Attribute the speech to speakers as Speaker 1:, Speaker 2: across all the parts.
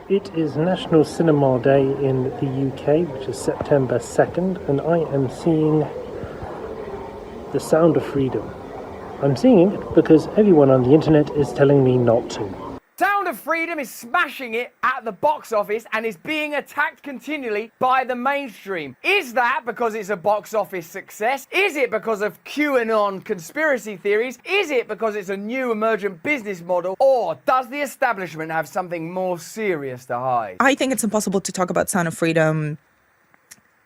Speaker 1: It is National Cinema Day in the UK, which is September 2nd, and I am seeing The Sound of Freedom. I'm seeing it because everyone on the internet is telling me not to.
Speaker 2: Sound of Freedom is smashing it at the box office and is being attacked continually by the mainstream. Is that because it's a box office success? Is it because of QAnon conspiracy theories? Is it because it's a new emergent business model? Or does the establishment have something more serious to hide?
Speaker 3: I think it's impossible to talk about Sound of Freedom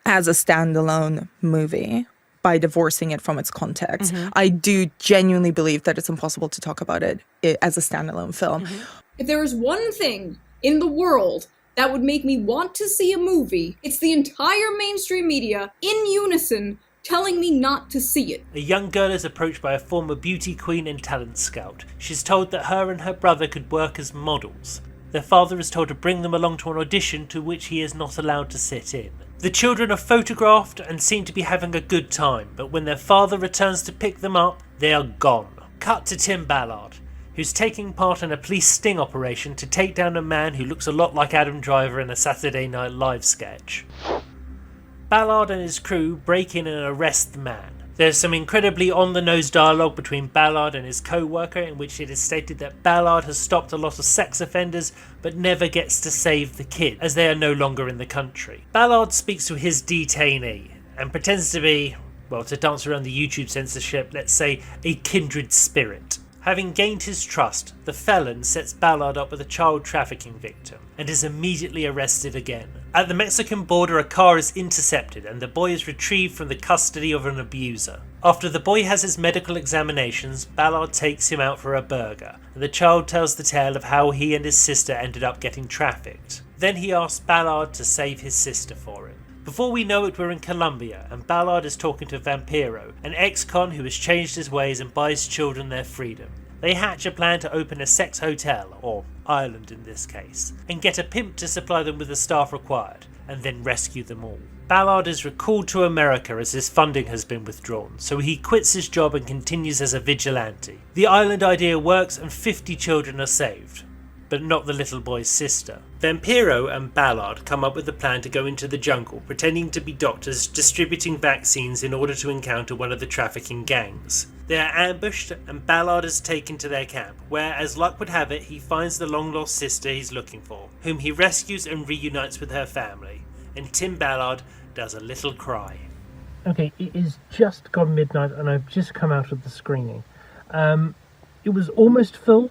Speaker 3: as a standalone movie by divorcing it from its context. Mm-hmm. I do genuinely believe that it's impossible to talk about it as a standalone film.
Speaker 4: Mm-hmm. If there is one thing in the world that would make me want to see a movie, it's the entire mainstream media in unison telling me not to see it.
Speaker 5: A young girl is approached by a former beauty queen and talent scout. She's told that her and her brother could work as models. Their father is told to bring them along to an audition to which he is not allowed to sit in. The children are photographed and seem to be having a good time, but when their father returns to pick them up, they are gone. Cut to Tim Ballard, who's taking part in a police sting operation to take down a man who looks a lot like Adam Driver in a Saturday Night Live sketch. Ballard and his crew break in and arrest the man. There's some incredibly on-the-nose dialogue between Ballard and his co-worker in which it is stated that Ballard has stopped a lot of sex offenders but never gets to save the kid as they are no longer in the country. Ballard speaks to his detainee and pretends to be, well, to dance around the YouTube censorship, let's say a kindred spirit. Having gained his trust, the felon sets Ballard up with a child trafficking victim and is immediately arrested again. At the Mexican border, a car is intercepted and the boy is retrieved from the custody of an abuser. After the boy has his medical examinations, Ballard takes him out for a burger, and the child tells the tale of how he and his sister ended up getting trafficked. Then he asks Ballard to save his sister for him. Before we know it, we're in Colombia, and Ballard is talking to Vampiro, an ex-con who has changed his ways and buys children their freedom. They hatch a plan to open a sex hotel, or island in this case, and get a pimp to supply them with the staff required, and then rescue them all. Ballard is recalled to America as his funding has been withdrawn, so he quits his job and continues as a vigilante. The island idea works and 50 children are saved, but not the little boy's sister. Vampiro and Ballard come up with a plan to go into the jungle, pretending to be doctors distributing vaccines in order to encounter one of the trafficking gangs. They are ambushed and Ballard is taken to their camp, where, as luck would have it, he finds the long-lost sister he's looking for, whom he rescues and reunites with her family. And Tim Ballard does a little cry.
Speaker 1: Okay, it is just gone midnight and I've just come out of the screening. It was almost full,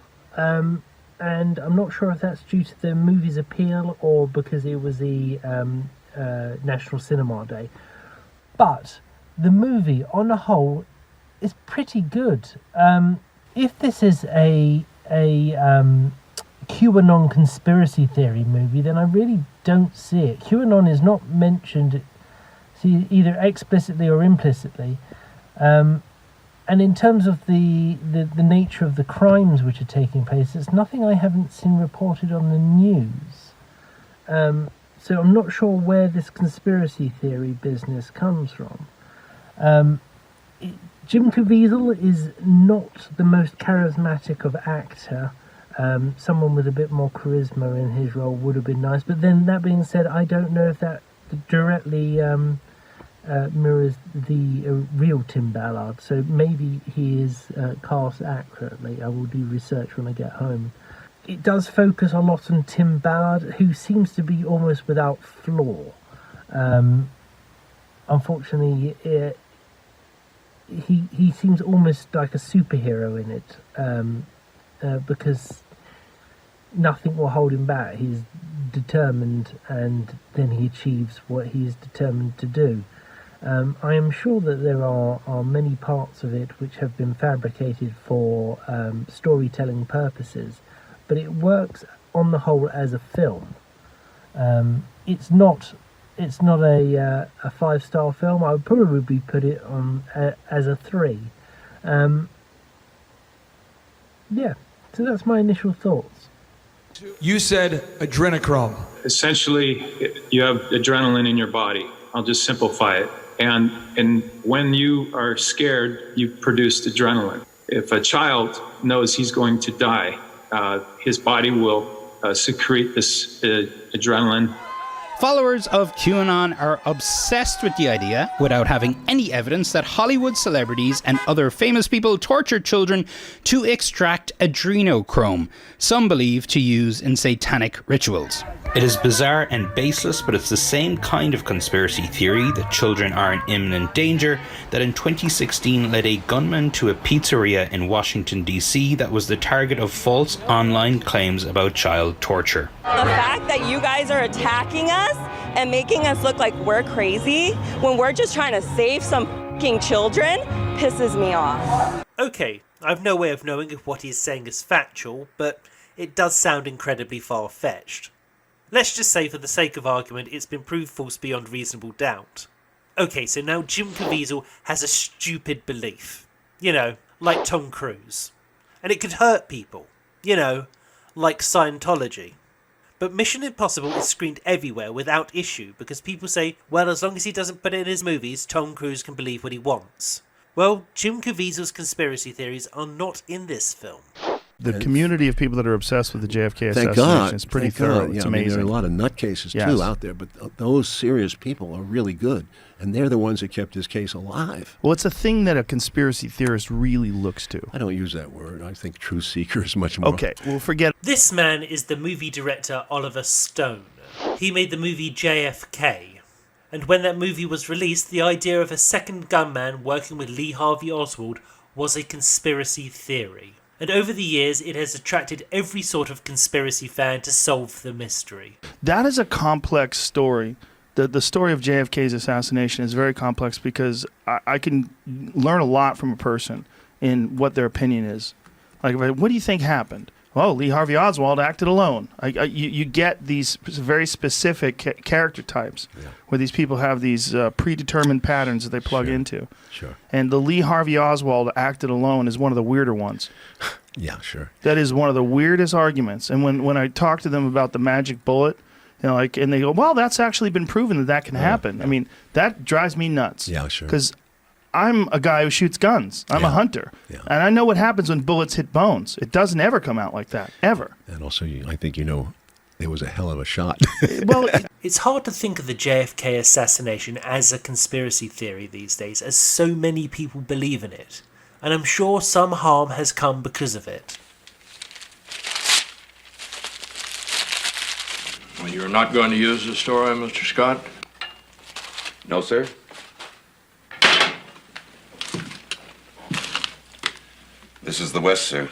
Speaker 1: and I'm not sure if that's due to the movie's appeal or because it was the National Cinema Day. But the movie, on the whole, is pretty good. If this is a QAnon conspiracy theory movie, then I really don't see it. QAnon is not mentioned, either explicitly or implicitly. And in terms of the nature of the crimes which are taking place, it's nothing I haven't seen reported on the news. So I'm not sure where this conspiracy theory business comes from. Jim Caviezel is not the most charismatic of actor. Someone with a bit more charisma in his role would have been nice. But then, that being said, I don't know if that directly mirrors the real Tim Ballard. So maybe he is cast accurately. I will do research when I get home. It does focus a lot on Tim Ballard, who seems to be almost without flaw. Unfortunately, he seems almost like a superhero in it, because nothing will hold him back. He's determined, and then he achieves what he is determined to do. I am sure that there are many parts of it which have been fabricated for storytelling purposes, but it works on the whole as a film. It's not a 5-star film. I would probably put it on as a 3. Yeah, so that's my initial thoughts.
Speaker 6: You said adrenochrome.
Speaker 7: Essentially, you have adrenaline in your body. I'll just simplify it. And when you are scared, you produce adrenaline. If a child knows he's going to die, his body will secrete this adrenaline.
Speaker 8: Followers of QAnon are obsessed with the idea, without having any evidence, that Hollywood celebrities and other famous people torture children to extract adrenochrome, some believe to use in satanic rituals. It is bizarre and baseless, but it's the same kind of conspiracy theory that children are in imminent danger that in 2016 led a gunman to a pizzeria in Washington, D.C. that was the target of false online claims about child torture.
Speaker 9: The fact that you guys are attacking us and making us look like we're crazy when we're just trying to save some f***ing children pisses me off.
Speaker 5: Okay, I've no way of knowing if what he's saying is factual, but it does sound incredibly far-fetched. Let's just say for the sake of argument it's been proved false beyond reasonable doubt. Okay, so now Jim Caviezel has a stupid belief. You know, like Tom Cruise. And it could hurt people. You know, like Scientology. But Mission Impossible is screened everywhere without issue because people say, well, as long as he doesn't put it in his movies, Tom Cruise can believe what he wants. Well, Jim Caviezel's conspiracy theories are not in this film.
Speaker 10: The community of people that are obsessed with the JFK assassination is pretty thorough. It's amazing.
Speaker 11: There are a lot of nutcases, too, out there, but those serious people are really good, and they're the ones that kept his case alive.
Speaker 10: Well, it's a thing that a conspiracy theorist really looks to.
Speaker 11: I don't use that word. I think truth seeker is much more.
Speaker 10: Okay, well, forget.
Speaker 5: This man is the movie director Oliver Stone. He made the movie JFK. And when that movie was released, the idea of a second gunman working with Lee Harvey Oswald was a conspiracy theory. And over the years, it has attracted every sort of conspiracy fan to solve the mystery.
Speaker 10: That is a complex story. The story of JFK's assassination is very complex because I can learn a lot from a person in what their opinion is. Like, what do you think happened? Oh, Lee Harvey Oswald acted alone. You get these very specific character types where these people have these predetermined patterns that they plug into.
Speaker 11: Sure.
Speaker 10: And the Lee Harvey Oswald acted alone is one of the weirder ones.
Speaker 11: Yeah, sure.
Speaker 10: That is one of the weirdest arguments. And when I talk to them about the magic bullet, you know, like, and they go, well, that's actually been proven that can happen. I mean, that drives me nuts.
Speaker 11: Yeah, sure.
Speaker 10: Because I'm a guy who shoots guns. I'm a hunter. Yeah. And I know what happens when bullets hit bones. It doesn't ever come out like that, ever.
Speaker 11: And also, I think it was a hell of a shot.
Speaker 10: Well,
Speaker 5: it's hard to think of the JFK assassination as a conspiracy theory these days, as so many people believe in it. And I'm sure some harm has come because of it.
Speaker 12: Well, you're not going to use the story, Mr. Scott?
Speaker 13: No, sir. This is the West, sir.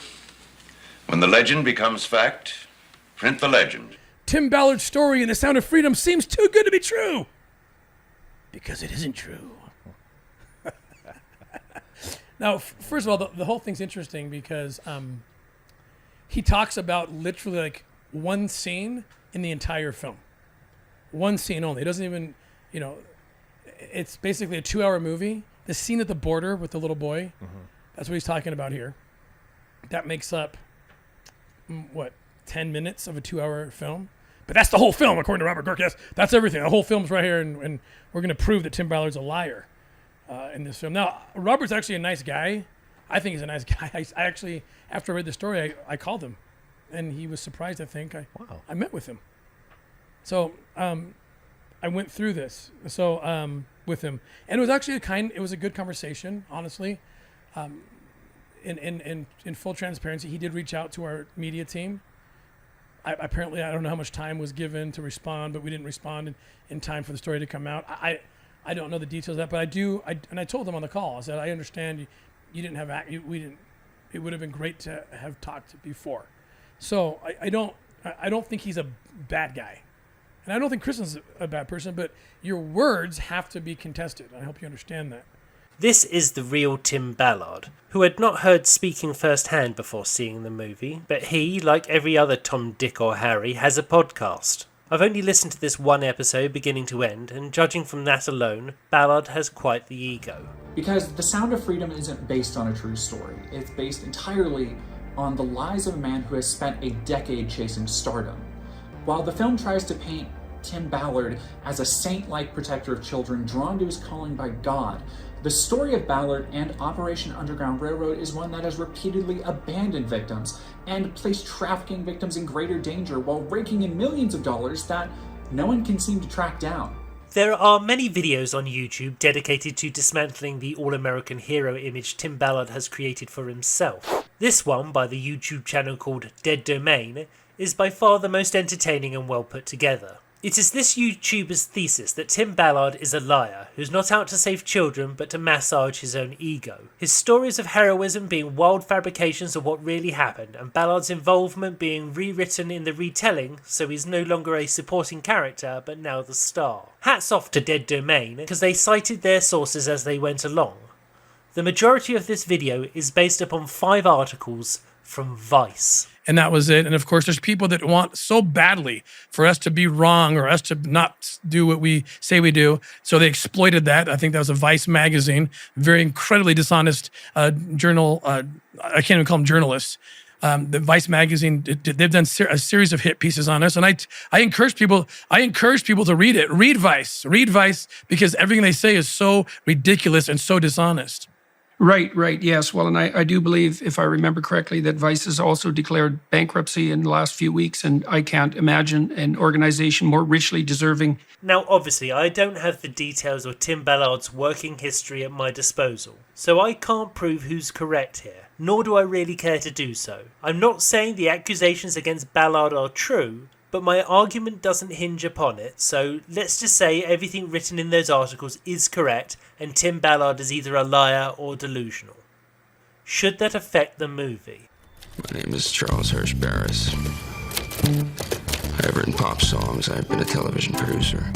Speaker 13: When the legend becomes fact, print the legend.
Speaker 14: Tim Ballard's story in The Sound of Freedom seems too good to be true. Because it isn't true. Now, first of all, the whole thing's interesting because he talks about literally like one scene in the entire film. One scene only. It doesn't even, it's basically a 2-hour movie. The scene at the border with the little boy, that's what he's talking about here. That makes up, 10 minutes of a 2-hour film? But that's the whole film, according to Robert Gork. Yes, that's everything. The whole film's right here, and we're going to prove that Tim Ballard's a liar in this film. Now, Robert's actually a nice guy. I think he's a nice guy. I actually, after I read the story, I called him, and he was surprised, I think. I met with him. So I went through this with him. And it was actually it was a good conversation, honestly. In full transparency, he did reach out to our media team. Apparently, I don't know how much time was given to respond, but we didn't respond in time for the story to come out. I don't know the details of that, but I do. And I told them on the call. I said, I understand you didn't have we didn't. It would have been great to have talked before. So I don't think he's a bad guy, and I don't think Kristen's a bad person. But your words have to be contested. I hope you understand that.
Speaker 5: This is the real Tim Ballard, who had not heard speaking firsthand before seeing the movie, but he, like every other Tom, Dick or Harry, has a podcast. I've only listened to this one episode beginning to end, and judging from that alone, Ballard has quite the ego.
Speaker 15: Because The Sound of Freedom isn't based on a true story. It's based entirely on the lies of a man who has spent a decade chasing stardom. While the film tries to paint Tim Ballard as a saint-like protector of children drawn to his calling by God, The story of Ballard and Operation Underground Railroad is one that has repeatedly abandoned victims and placed trafficking victims in greater danger while raking in millions of dollars that no one can seem to track down.
Speaker 5: There are many videos on YouTube dedicated to dismantling the all-American hero image Tim Ballard has created for himself. This one, by the YouTube channel called Dead Domain, is by far the most entertaining and well put together. It is this YouTuber's thesis that Tim Ballard is a liar, who's not out to save children but to massage his own ego. His stories of heroism being wild fabrications of what really happened, and Ballard's involvement being rewritten in the retelling, so he's no longer a supporting character but now the star. Hats off to Dead Domain, because they cited their sources as they went along. The majority of this video is based upon 5 articles from Vice.
Speaker 14: And that was it. And of course, there's people that want so badly for us to be wrong or us to not do what we say we do. So they exploited that. I think that was a Vice magazine, very incredibly dishonest journal. I can't even call them journalists. The Vice magazine, they've done a series of hit pieces on us. And I encourage people to read it. Read Vice, because everything they say is so ridiculous and so dishonest.
Speaker 16: Right, yes. Well, and I do believe, if I remember correctly, that Vice has also declared bankruptcy in the last few weeks, and I can't imagine an organization more richly deserving.
Speaker 5: Now, obviously, I don't have the details of Tim Ballard's working history at my disposal, so I can't prove who's correct here, nor do I really care to do so. I'm not saying the accusations against Ballard are true, but my argument doesn't hinge upon it, so let's just say everything written in those articles is correct and Tim Ballard is either a liar or delusional. Should that affect the movie?
Speaker 17: My name is Charles Hirsch Barris. I have written pop songs. I've been a television producer.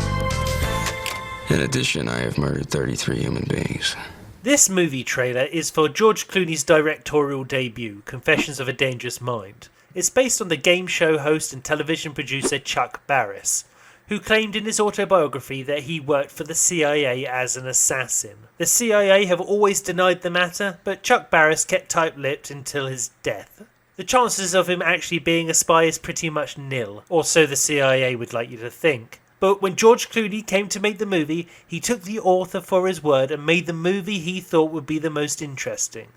Speaker 17: In addition, I have murdered 33 human beings.
Speaker 5: This movie trailer is for George Clooney's directorial debut, Confessions of a Dangerous Mind. It's based on the game show host and television producer Chuck Barris, who claimed in his autobiography that he worked for the CIA as an assassin. The CIA have always denied the matter, but Chuck Barris kept tight-lipped until his death. The chances of him actually being a spy is pretty much nil, or so the CIA would like you to think. But when George Clooney came to make the movie, he took the author for his word and made the movie he thought would be the most interesting.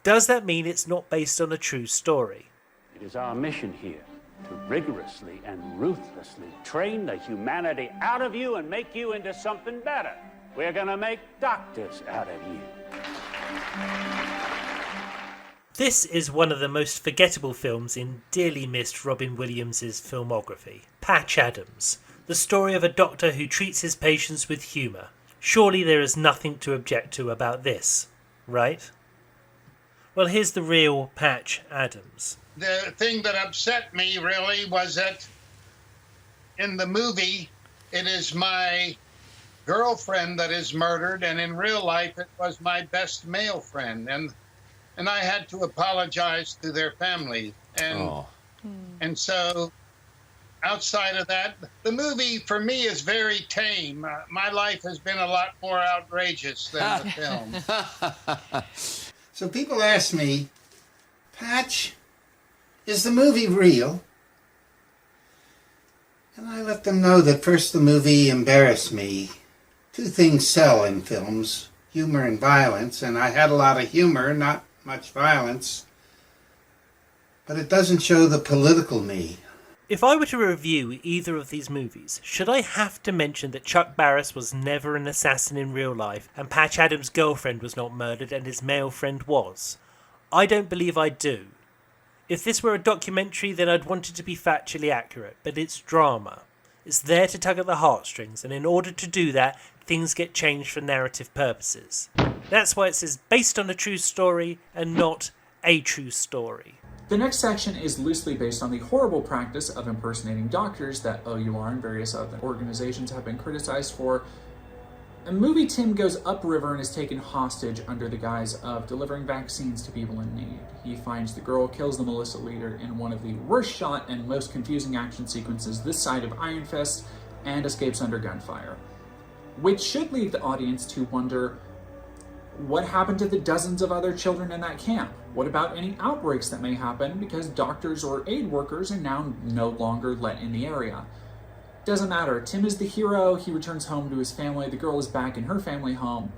Speaker 5: Does that mean it's not based on a true story?
Speaker 18: It is our mission here to rigorously and ruthlessly train the humanity out of you and make you into something better. We're gonna make doctors out of you.
Speaker 5: This is one of the most forgettable films in dearly missed Robin Williams' filmography. Patch Adams, the story of a doctor who treats his patients with humour. Surely there is nothing to object to about this, right? Well, here's the real Patch Adams.
Speaker 19: The thing that upset me really was that in the movie, it is my girlfriend that is murdered, and in real life, it was my best male friend, and I had to apologize to their family, and so outside of that, the movie for me is very tame. My life has been a lot more outrageous than the film.
Speaker 20: So people ask me, Patch, is the movie real? And I let them know that first the movie embarrassed me. 2 things sell in films, humor and violence, and I had a lot of humor, not much violence. But it doesn't show the political me.
Speaker 5: If I were to review either of these movies, should I have to mention that Chuck Barris was never an assassin in real life, and Patch Adams' girlfriend was not murdered and his male friend was? I don't believe I do. If this were a documentary, then I'd want it to be factually accurate, but it's drama. It's there to tug at the heartstrings, and in order to do that, things get changed for narrative purposes. That's why it says based on a true story and not a true story.
Speaker 15: The next section is loosely based on the horrible practice of impersonating doctors that OUR and various other organizations have been criticized for. The movie Tim goes upriver and is taken hostage under the guise of delivering vaccines to people in need. He finds the girl, kills the Melissa leader in one of the worst shot and most confusing action sequences this side of Iron Fist, and escapes under gunfire. Which should leave the audience to wonder, what happened to the dozens of other children in that camp? What about any outbreaks that may happen because doctors or aid workers are now no longer let in the area? Doesn't matter. Tim is the hero. He returns home to his family. The girl is back in her family home.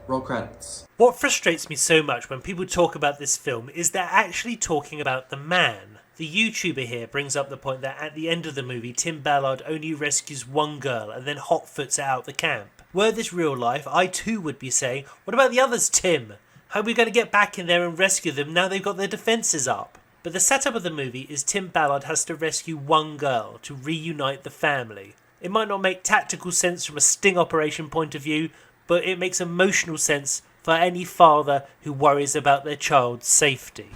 Speaker 15: Roll credits.
Speaker 5: What frustrates me so much when people talk about this film is they're actually talking about the man. The YouTuber here brings up the point that at the end of the movie, Tim Ballard only rescues one girl and then hotfoots out the camp. Were this real life, I too would be saying, what about the others, Tim? How are we going to get back in there and rescue them now they've got their defences up? But the setup of the movie is Tim Ballard has to rescue one girl to reunite the family. It might not make tactical sense from a sting operation point of view, but it makes emotional sense for any father who worries about their child's safety.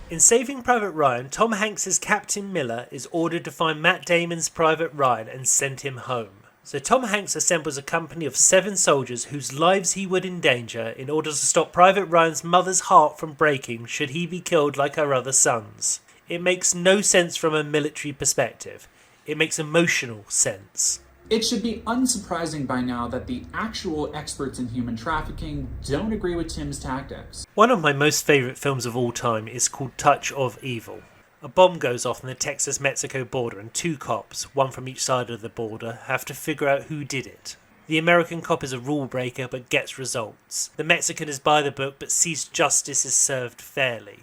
Speaker 5: In Saving Private Ryan, Tom Hanks' Captain Miller is ordered to find Matt Damon's Private Ryan and send him home. So Tom Hanks assembles a company of 7 soldiers whose lives he would endanger in order to stop Private Ryan's mother's heart from breaking should he be killed like her other sons. It makes no sense from a military perspective. It makes emotional sense.
Speaker 15: It should be unsurprising by now that the actual experts in human trafficking don't agree with Tim's tactics.
Speaker 5: One of my most favourite films of all time is called Touch of Evil. A bomb goes off on the Texas-Mexico border and 2 cops, one from each side of the border, have to figure out who did it. The American cop is a rule breaker but gets results. The Mexican is by the book but sees justice is served fairly.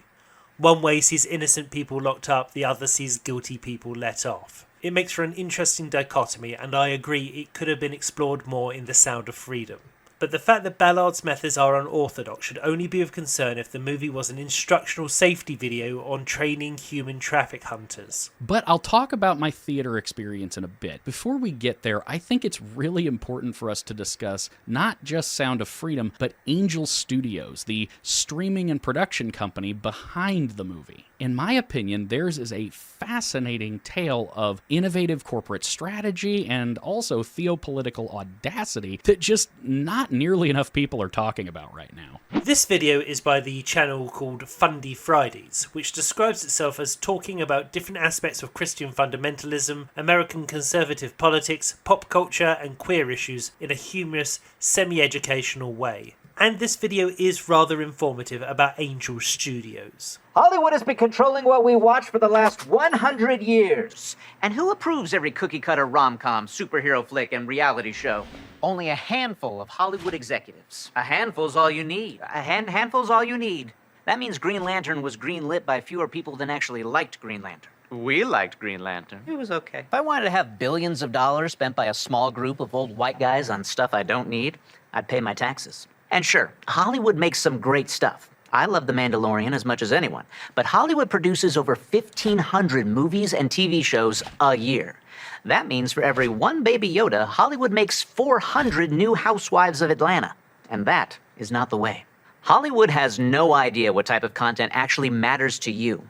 Speaker 5: One way sees innocent people locked up, the other sees guilty people let off. It makes for an interesting dichotomy, and I agree it could have been explored more in The Sound of Freedom. But the fact that Ballard's methods are unorthodox should only be of concern if the movie was an instructional safety video on training human traffic hunters.
Speaker 8: But I'll talk about my theater experience in a bit. Before we get there, I think it's really important for us to discuss not just Sound of Freedom, but Angel Studios, the streaming and production company behind the movie. In my opinion, theirs is a fascinating tale of innovative corporate strategy and also theopolitical audacity that just not nearly enough people are talking about right now.
Speaker 5: This video is by the channel called Fundy Fridays, which describes itself as talking about different aspects of Christian fundamentalism, American conservative politics, pop culture, and queer issues in a humorous, semi-educational way. And this video is rather informative about Angel Studios.
Speaker 21: Hollywood has been controlling what we watch for the last 100 years. And who approves every cookie-cutter rom-com, superhero flick, and reality show? Only a handful of Hollywood executives. A handful's all you need. Handful's all you need. That means Green Lantern was greenlit by fewer people than actually liked Green Lantern. We liked Green Lantern. It was okay. If I wanted to have billions of dollars spent by a small group of old white guys on stuff I don't need, I'd pay my taxes. And sure, Hollywood makes some great stuff. I love The Mandalorian as much as anyone, but Hollywood produces over 1,500 movies and TV shows a year. That means for every one Baby Yoda, Hollywood makes 400 new Housewives of Atlanta. And that is not the way. Hollywood has no idea what type of content actually matters to you.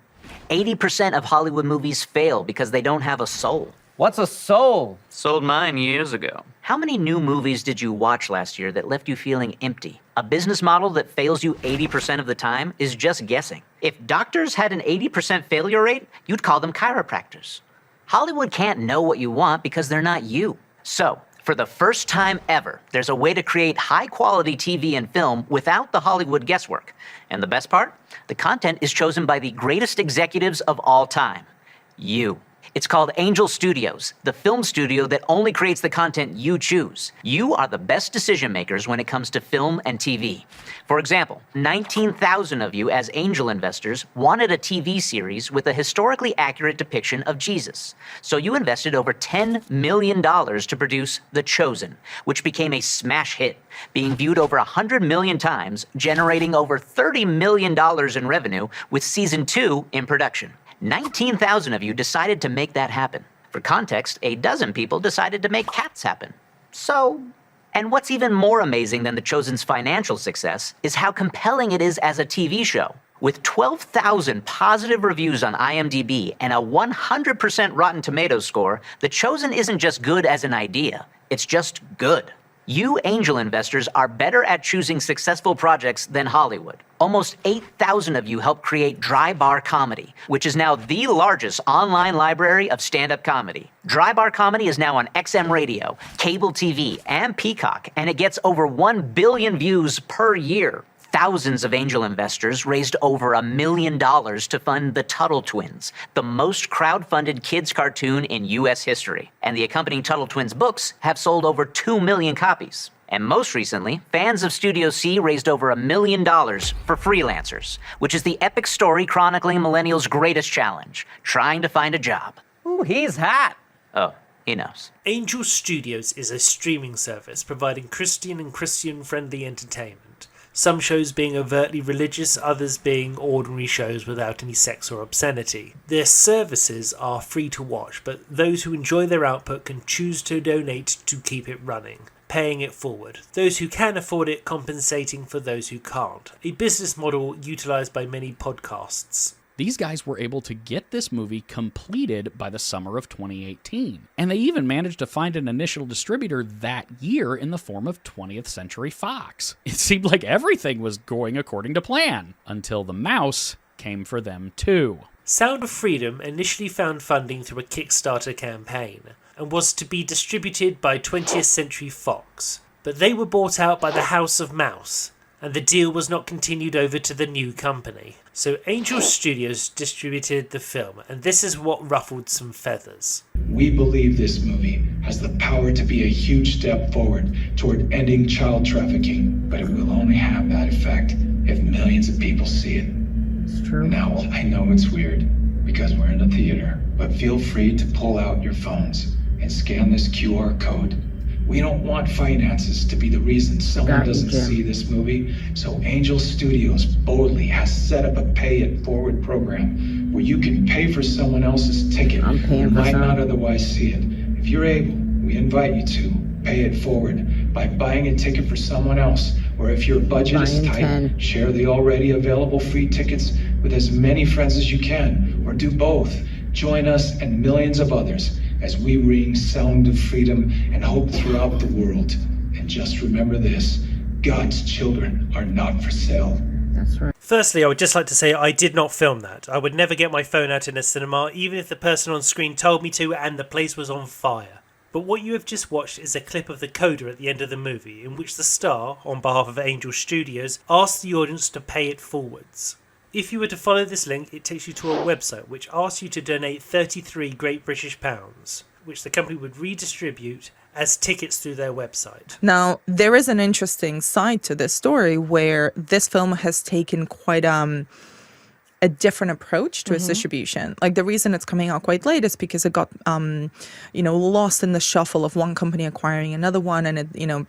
Speaker 21: 80% of Hollywood movies fail because they don't have a soul. What's a soul? Sold mine years ago. How many new movies did you watch last year that left you feeling empty? A business model that fails you 80% of the time is just guessing. If doctors had an 80% failure rate, you'd call them chiropractors. Hollywood can't know what you want because they're not you. So, for the first time ever, there's a way to create high-quality TV and film without the Hollywood guesswork. And the best part? The content is chosen by the greatest executives of all time. You. It's called Angel Studios, the film studio that only creates the content you choose. You are the best decision makers when it comes to film and TV. For example, 19,000 of you as angel investors wanted a TV series with a historically accurate depiction of Jesus. So you invested over $10 million to produce The Chosen, which became a smash hit, being viewed over 100 million times, generating over $30 million in revenue with season 2 in production. 19,000 of you decided to make that happen. For context, a dozen people decided to make Cats happen. So, and what's even more amazing than The Chosen's financial success is how compelling it is as a TV show. With 12,000 positive reviews on IMDb and a 100% Rotten Tomatoes score, The Chosen isn't just good as an idea, it's just good. You angel investors are better at choosing successful projects than Hollywood. Almost 8,000 of you helped create Dry Bar Comedy, which is now the largest online library of stand-up comedy. Dry Bar Comedy is now on XM Radio, cable TV, and Peacock, and it gets over 1 billion views per year. Thousands of angel investors raised over $1 million to fund the Tuttle Twins, the most crowd-funded kids cartoon in U.S. history. And the accompanying Tuttle Twins books have sold over 2 million copies. And most recently, fans of Studio C raised over $1 million for Freelancers, which is the epic story chronicling millennials' greatest challenge, trying to find a job. Ooh, he's hot. Oh, he knows.
Speaker 5: Angel Studios is a streaming service providing Christian and Christian-friendly entertainment. Some shows being overtly religious, others being ordinary shows without any sex or obscenity. Their services are free to watch, but those who enjoy their output can choose to donate to keep it running, paying it forward. Those who can afford it compensating for those who can't. A business model utilised by many podcasts.
Speaker 2: These guys were able to get this movie completed by the summer of 2018. And they even managed to find an initial distributor that year in the form of 20th Century Fox. It seemed like everything was going according to plan, until the mouse came for them too.
Speaker 5: Sound of Freedom initially found funding through a Kickstarter campaign, and was to be distributed by 20th Century Fox. But they were bought out by the House of Mouse, and the deal was not continued over to the new company. So Angel Studios distributed the film, and this is what ruffled some feathers.
Speaker 22: We believe this movie has the power to be a huge step forward toward ending child trafficking, but it will only have that effect if millions of people see it.
Speaker 1: It's true.
Speaker 22: Now, I know it's weird, because we're in a theater, but feel free to pull out your phones and scan this QR code. We don't want finances to be the reason someone doesn't see this movie, so Angel Studios boldly has set up a pay it forward program where you can pay for someone else's ticket who might not otherwise see it. If you're able, we invite you to pay it forward by buying a ticket for someone else, or if your budget is tight, share the already available free tickets with as many friends as you can, or do both. Join us and millions of others as we ring Sound of Freedom and hope throughout the world. And just remember this, God's children are not for sale.
Speaker 1: That's right.
Speaker 5: Firstly, I would just like to say I did not film that. I would never get my phone out in a cinema, even if the person on screen told me to and the place was on fire. But what you have just watched is a clip of the coda at the end of the movie, in which the star, on behalf of Angel Studios, asks the audience to pay it forwards. If you were to follow this link, it takes you to a website which asks you to donate 33 Great British Pounds, which the company would redistribute as tickets through their website.
Speaker 3: Now, there is an interesting side to this story where this film has taken quite a different approach to its distribution. Like, the reason it's coming out quite late is because it got, lost in the shuffle of one company acquiring another one, and it,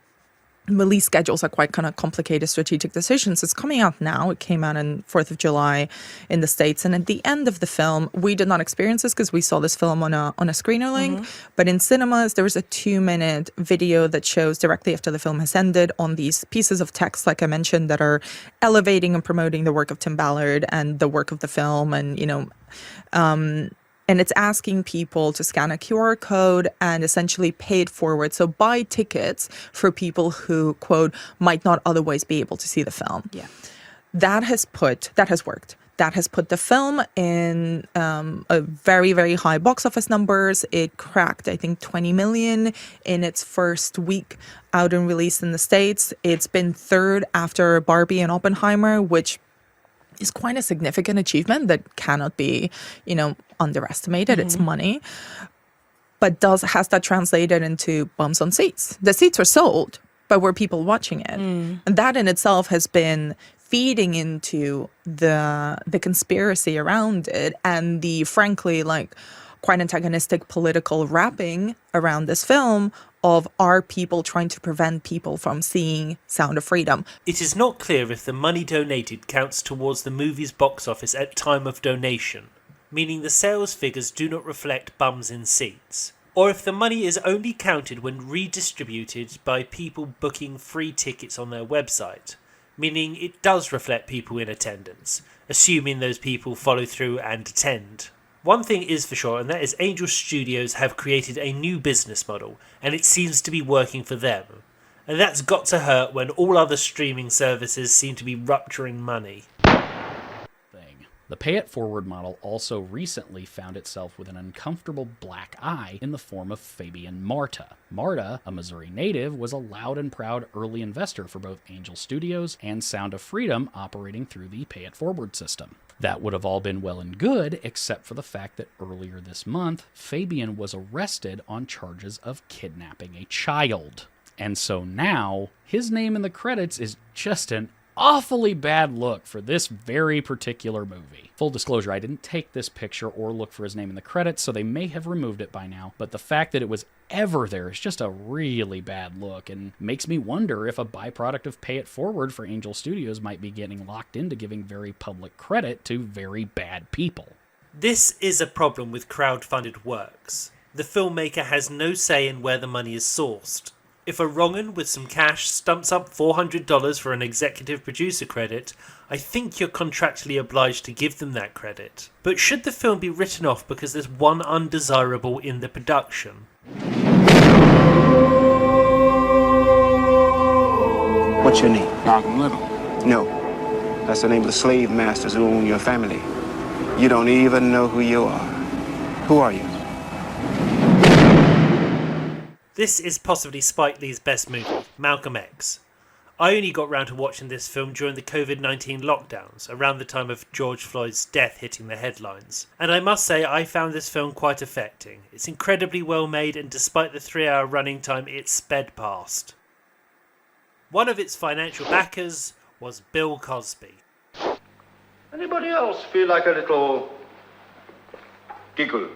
Speaker 3: release schedules are quite kind of complicated strategic decisions. It's coming out now. It came out on 4th of July in the States. And at the end of the film, we did not experience this because we saw this film on a screener link. But in cinemas, there was a 2-minute video that shows directly after the film has ended on these pieces of text, like I mentioned, that are elevating and promoting the work of Tim Ballard and the work of the film. And, and it's asking people to scan a QR code and essentially pay it forward. So buy tickets for people who, quote, might not otherwise be able to see the film.
Speaker 23: Yeah.
Speaker 3: That has worked. That has put the film in a very, very high box office numbers. It cracked, I think, 20 million in its first week out and released in the States. It's been third after Barbie and Oppenheimer, which is quite a significant achievement that cannot be, underestimated. It's money. But has that translated into bums on seats? The seats were sold, but were people watching it? And that in itself has been feeding into the conspiracy around it and the, frankly, quite antagonistic political wrapping around this film of are people trying to prevent people from seeing Sound of Freedom.
Speaker 5: It is not clear if the money donated counts towards the movie's box office at time of donation, meaning the sales figures do not reflect bums in seats, or if the money is only counted when redistributed by people booking free tickets on their website, meaning it does reflect people in attendance, assuming those people follow through and attend. One thing is for sure, and that is Angel Studios have created a new business model, and it seems to be working for them. And that's got to hurt when all other streaming services seem to be rupturing money.
Speaker 2: The pay-it-forward model also recently found itself with an uncomfortable black eye in the form of Fabian Marta. Marta, a Missouri native, was a loud and proud early investor for both Angel Studios and Sound of Freedom, operating through the pay-it-forward system. That would have all been well and good, except for the fact that earlier this month, Fabian was arrested on charges of kidnapping a child. And so now, his name in the credits is just an awfully bad look for this very particular movie. Full disclosure, I didn't take this picture or look for his name in the credits, so they may have removed it by now, but the fact that it was ever there is just a really bad look and makes me wonder if a byproduct of Pay It Forward for Angel Studios might be getting locked into giving very public credit to very bad people.
Speaker 5: This is a problem with crowd-funded works. The filmmaker has no say in where the money is sourced. If a wrong'un with some cash stumps up $400 for an executive producer credit, I think you're contractually obliged to give them that credit. But should the film be written off because there's one undesirable in the production?
Speaker 4: What's your name? Malcolm Little. No, that's the name of the slave masters who own your family. You don't even know who you are. Who are you?
Speaker 5: This is possibly Spike Lee's best movie, Malcolm X. I only got round to watching this film during the COVID-19 lockdowns, around the time of George Floyd's death hitting the headlines. And I must say, I found this film quite affecting. It's incredibly well made, and despite the 3-hour running time, it sped past. One of its financial backers was Bill Cosby.
Speaker 6: Anybody else feel like a little giggle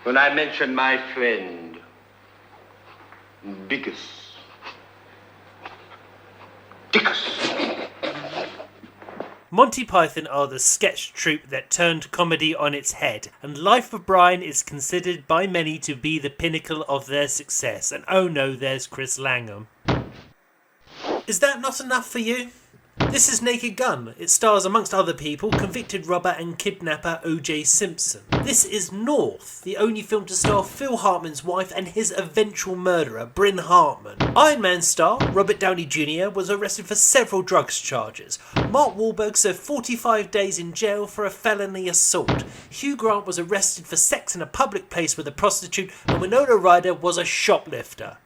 Speaker 6: when I mention my friend Dickus?
Speaker 5: Monty Python are the sketch troupe that turned comedy on its head, and Life of Brian is considered by many to be the pinnacle of their success. And oh no, there's Chris Langham. Is that not enough for you? This is Naked Gun. It stars, amongst other people, convicted robber and kidnapper O.J. Simpson. This is North, the only film to star Phil Hartman's wife and his eventual murderer, Bryn Hartman. Iron Man star Robert Downey Jr. was arrested for several drugs charges. Mark Wahlberg served 45 days in jail for a felony assault. Hugh Grant was arrested for sex in a public place with a prostitute, and Winona Ryder was a shoplifter.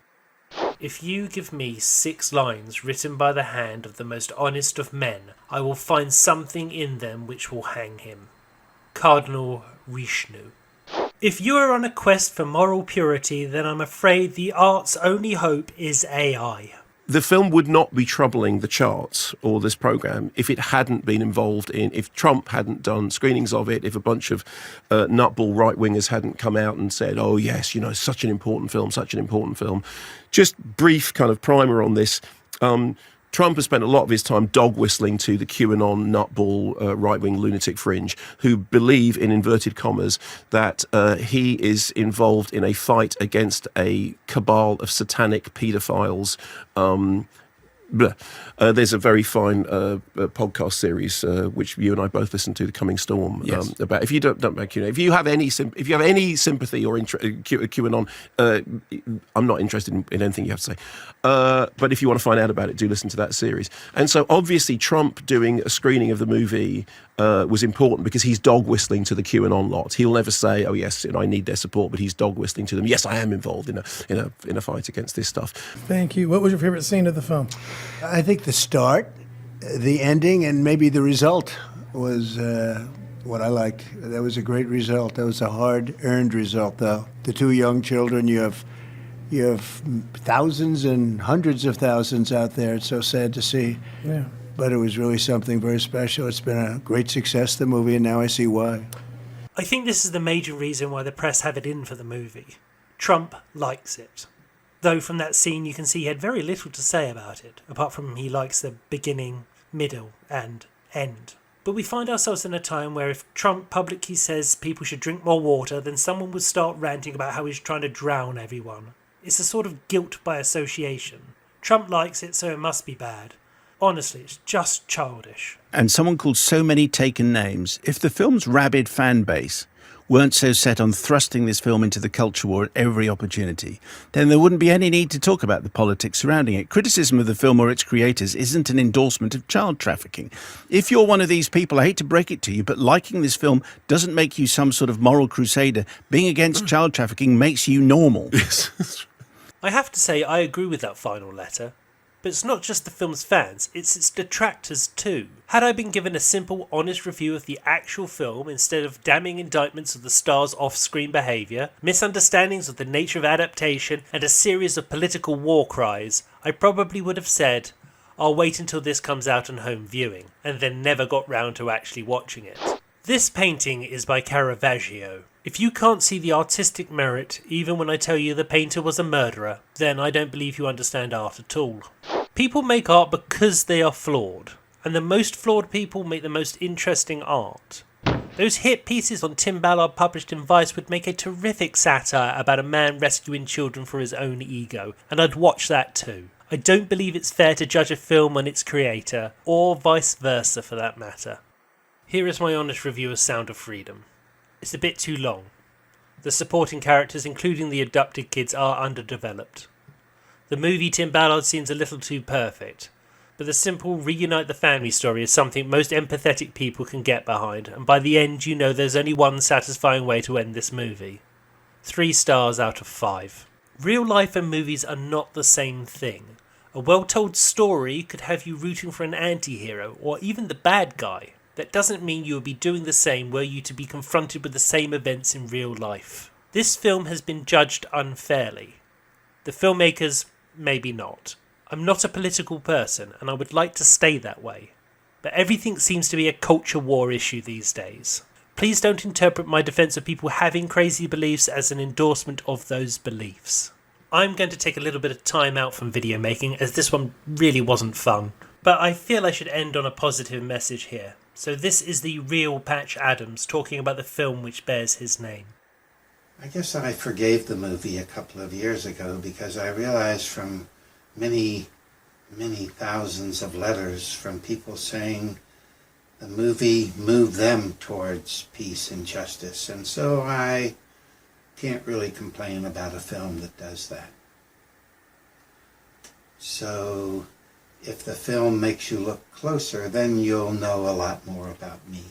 Speaker 5: If you give me 6 lines written by the hand of the most honest of men, I will find something in them which will hang him. Cardinal Richelieu. If you are on a quest for moral purity, then I'm afraid the art's only hope is AI.
Speaker 11: The film would not be troubling the charts or this program if it hadn't been involved in, if Trump hadn't done screenings of it, if a bunch of nutball right-wingers hadn't come out and said, oh yes, you know, such an important film, such an important film. Just brief kind of primer on this. Trump has spent a lot of his time dog whistling to the QAnon nutball right-wing lunatic fringe who believe, in inverted commas, that he is involved in a fight against a cabal of satanic paedophiles. There's a very fine podcast series which you and I both listened to, The Coming Storm.
Speaker 8: Yes.
Speaker 11: About if you if you have any sympathy or QAnon, I'm not interested in anything you have to say. But if you want to find out about it, do listen to that series. And so obviously Trump doing a screening of the movie was important because he's dog whistling to the QAnon lot. He'll never say, "Oh yes, I need their support," but he's dog whistling to them. Yes, I am involved in a fight against this stuff.
Speaker 23: Thank you. What was your favorite scene of the film?
Speaker 24: I think the start, the ending, and maybe the result was what I liked. That was a great result. That was a hard-earned result, though. The 2 young children, you have thousands and hundreds of thousands out there. It's so sad to see.
Speaker 23: Yeah.
Speaker 24: But it was really something very special. It's been a great success, the movie, and now I see why.
Speaker 5: I think this is the major reason why the press have it in for the movie. Trump likes it. Though from that scene you can see he had very little to say about it, apart from he likes the beginning, middle, and end. But we find ourselves in a time where if Trump publicly says people should drink more water, then someone would start ranting about how he's trying to drown everyone. It's a sort of guilt by association. Trump likes it, so it must be bad. Honestly, it's just childish.
Speaker 25: And someone called So Many Taken Names. If the film's rabid fan base
Speaker 7: weren't so set on thrusting this film into the culture war at every opportunity, then there wouldn't be any need to talk about the politics surrounding it. Criticism of the film or its creators isn't an endorsement of child trafficking. If you're one of these people, I hate to break it to you, but liking this film doesn't make you some sort of moral crusader. Being against child trafficking makes you normal.
Speaker 5: I have to say I agree with that final letter. But it's not just the film's fans, it's its detractors too. Had I been given a simple, honest review of the actual film instead of damning indictments of the star's off-screen behaviour, misunderstandings of the nature of adaptation, and a series of political war cries, I probably would have said, I'll wait until this comes out on home viewing, and then never got round to actually watching it. This painting is by Caravaggio. If you can't see the artistic merit, even when I tell you the painter was a murderer, then I don't believe you understand art at all. People make art because they are flawed, and the most flawed people make the most interesting art. Those hit pieces on Tim Ballard published in Vice would make a terrific satire about a man rescuing children for his own ego, and I'd watch that too. I don't believe it's fair to judge a film on its creator, or vice versa for that matter. Here is my honest review of Sound of Freedom. It's a bit too long. The supporting characters, including the abducted kids, are underdeveloped. The movie Tim Ballard seems a little too perfect, but the simple reunite the family story is something most empathetic people can get behind, and by the end you know there's only one satisfying way to end this movie. 3 stars out of 5. Real life and movies are not the same thing. A well-told story could have you rooting for an anti-hero, or even the bad guy. That doesn't mean you will be doing the same were you to be confronted with the same events in real life. This film has been judged unfairly. The filmmakers, maybe not. I'm not a political person, and I would like to stay that way. But everything seems to be a culture war issue these days. Please don't interpret my defense of people having crazy beliefs as an endorsement of those beliefs. I'm going to take a little bit of time out from video making, as this one really wasn't fun. But I feel I should end on a positive message here. So this is the real Patch Adams talking about the film which bears his name.
Speaker 20: I guess I forgave the movie a couple of years ago because I realized from many thousands of letters from people saying the movie moved them towards peace and justice. And so I can't really complain about a film that does that. So if the film makes you look closer, then you'll know a lot more about me.